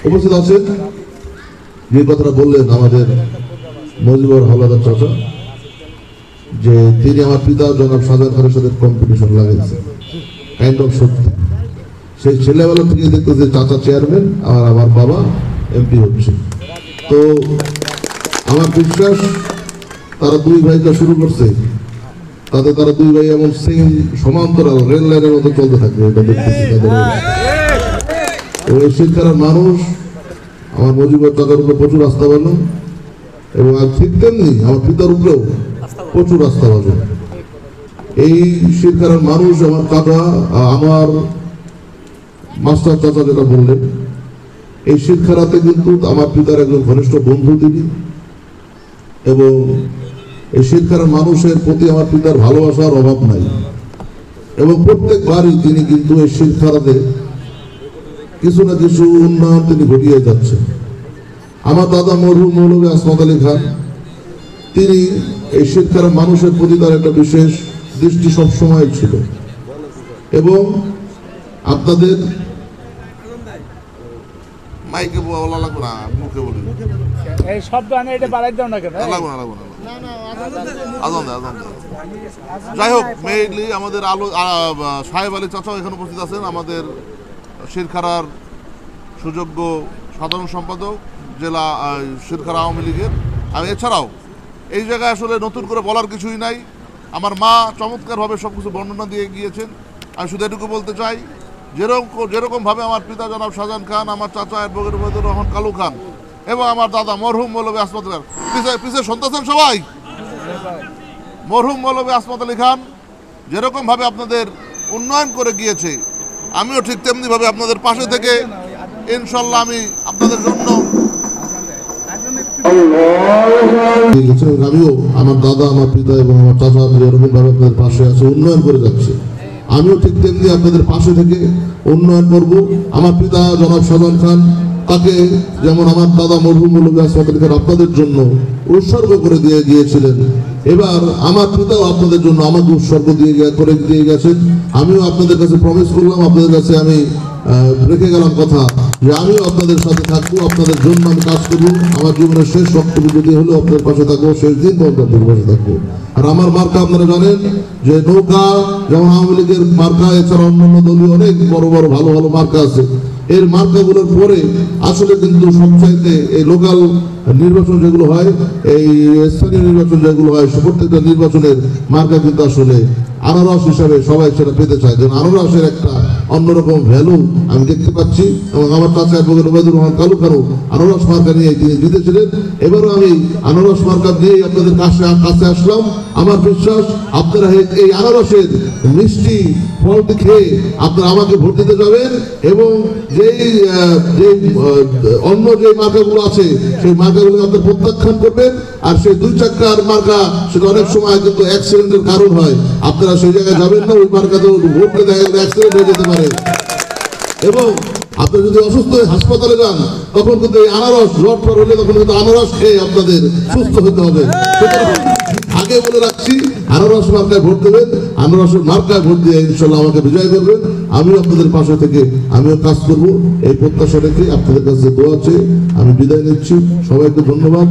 উপস্থিত আছেন যে কথাটা বললেন আমাদের মজিবর হাওলাদার চাচা, যে তিনি আমার পিতা জনাব শাহজাহান খানের সাথে কম্পিটিশন লাগিয়েছেন, কাইন্ড অফ সত্যি। সেই ছেলেবেলা থেকে দেখতেছে চাচা চেয়ারম্যান আর আমার বাবা এমপি হচ্ছে। তো আমার বিশ্বাস তারা দুই ভাইটা শুরু করছে, তাতে তারা দুই ভাই এমন সেম সমান্তরাল রেল লাইনের মতো চলতে থাকবে, এটা দেখতেছি তাদের। ওই শিক্ষার মানুষ আমার মজিবর চাচার উপরে প্রচুর আস্থা বানো, এবং ঠিক তেমনি আমার পিতার উপরেও প্রচুর আস্থা বানো। এই শিক্ষার মানুষ আমার চাচা, আমার মাস্টার চাচা যেটা বললেন, এই শিক্ষারাতে কিন্তু আমার পিতার একজন ঘনিষ্ঠ বন্ধু তিনি, এবং এই শিক্ষার মানুষের প্রতি আমার পিতার ভালোবাসার অভাব নাই, এবং প্রত্যেকবারই তিনি কিন্তু এই শিক্ষারাতে কিছু না কিছু উন্নয়ন তিনি ঘটিয়ে যাচ্ছেন। আমার দাদা মরহুম মৌলভী আসমত আলী খান, তিনি এই শিক্ষার মানুষের প্রতি তার একটা বিশেষ দৃষ্টি সবসময় ছিল, এবং আপনাদের মাইকে বলা লাগবে না, মুখে বলি এই শব্দ আনে, এটা বাড়াই দাও না কেন, লাগবে না লাগবে না, আজান দেয় আজান দেয়। যাই হোক, মেইনলি আমাদের সাহেব আলী চাচা এখানে উপস্থিত আছেন, আমাদের শিরখারার সুযোগ্য সাধারণ সম্পাদক জেলা শিরখারা আওয়ামী লীগের। আমি এছাড়াও এই জায়গায় আসলে নতুন করে বলার কিছুই নাই, আমার মা চমৎকারভাবে সব কিছু বর্ণনা দিয়ে গিয়েছেন। আমি শুধু এটুকু বলতে চাই, যেরকমভাবে আমার পিতা জনাব শাহজাহান খান, আমার চাচা অ্যাডভোকেট ওবায়দুর রহমান কালু খান এবং আমার দাদা মরহুম মৌলভী আসমত আলী খান, পিছিয়ে শুনতেছেন সবাই, মরহুম মৌলভী আসমত আলী খান যেরকমভাবে আপনাদের উন্নয়ন করে গিয়েছে, আমিও ঠিক তেমনিভাবে আপনাদের পাশে থেকে ইনশাল্লাহ আমি আপনাদের জন্য আমিও আমার দাদা, আমার পিতা এবং আমার চাচা যেরকম ভাবে আপনাদের পাশে আছে, উন্নয়ন করে যাচ্ছে, আমিও ঠিক তেমনি আপনাদের পাশে থেকে উন্নয়ন করব। আমার পিতা জনাব শাহজাহান খান, তাকে যেমন আমার দাদা মরহুম মৌলভী আসমত আলী খান আপনাদের জন্য উৎসর্গ করে দিয়ে গিয়েছিলেন, এবার আমার পিতাও আপনাদের জন্য আমাকে উৎসর্গ করে দিয়ে গেছেন। আমিও আপনাদের কাছে প্রমিস করলাম, আপনাদের কাছে আমি রেখে গেলাম কথা, যে আমিও আপনাদের সাথে থাকবো, আপনাদের জন্য আমি কাজ করবো, আমার জীবনের শেষ বক্তব্য যদি হলেও আপনাদের পাশে থাকবো, শেষ দিন পর্যন্ত আপনাদের পাশে থাকবো। আর আমার মার্কা আপনারা জানেন যে নৌকা যেমন আওয়ামী লীগের মার্কা, এছাড়া অন্যান্য দলীয় অনেক বড় বড় ভালো ভালো মার্কা আছে। এর মার্কাগুলোর পরে আসলে কিন্তু সবচাইতে এই লোকাল নির্বাচন যেগুলো হয়, এই স্থানীয় নির্বাচন যেগুলো হয়, প্রত্যেকটা নির্বাচনের মার্কা কিন্তু আসলে আনারস হিসাবে সবাই সেটা পেতে চায়, যেন আনারসের একটা অন্যরকম ভ্যালু আমি দেখতে পাচ্ছি। এবং আমার চাচা অ্যাডভোকেট ওবায়দুর রহমান কালু খানও আনারস মার্কা নিয়ে তিনি জিতেছিলেন, এবারও আমি আনারস মার্কা দিয়েই আপনাদের কাছে আসলাম। আমার বিশ্বাস আপনারা এই আনারসের মিষ্টি ফলটি খেয়ে আপনারা আমাকে ভোট দিতে যাবেন, এবং যেই অন্য যে মার্কাগুলো আছে সেই মার্কাগুলো আপনারা প্রত্যাখ্যান করবেন। আর সেই দুই চাকার মার্কা, সেটা অনেক সময় কিন্তু অ্যাক্সিডেন্টের কারণ হয়, আপনারা সেই জায়গায় যাবেন না, ওই মার্কাতে ভোটে দেখা গেলে অ্যাক্সিডেন্ট হয়ে যেতে পারে। এবং আপনি যদি অসুস্থ হয়ে হাসপাতালে যান, তখন কিন্তু এই আনারস রড পর হলে তখন কিন্তু আনারস খেয়ে আপনাদের সুস্থ হতে হবে। আগে বলে রাখছি, আনারস মার্কায় ভোট দেবেন, আনারসের মার্কায় ভোট দিয়ে ইনশাল্লাহ আমাকে বিজয় করবেন। আমিও আপনাদের পাশে থেকে আমিও কাজ করব, এই প্রত্যাশা রেখে আপনাদের কাছে দোয়া চেয়ে আমি বিদায় নিচ্ছি। সবাইকে ধন্যবাদ।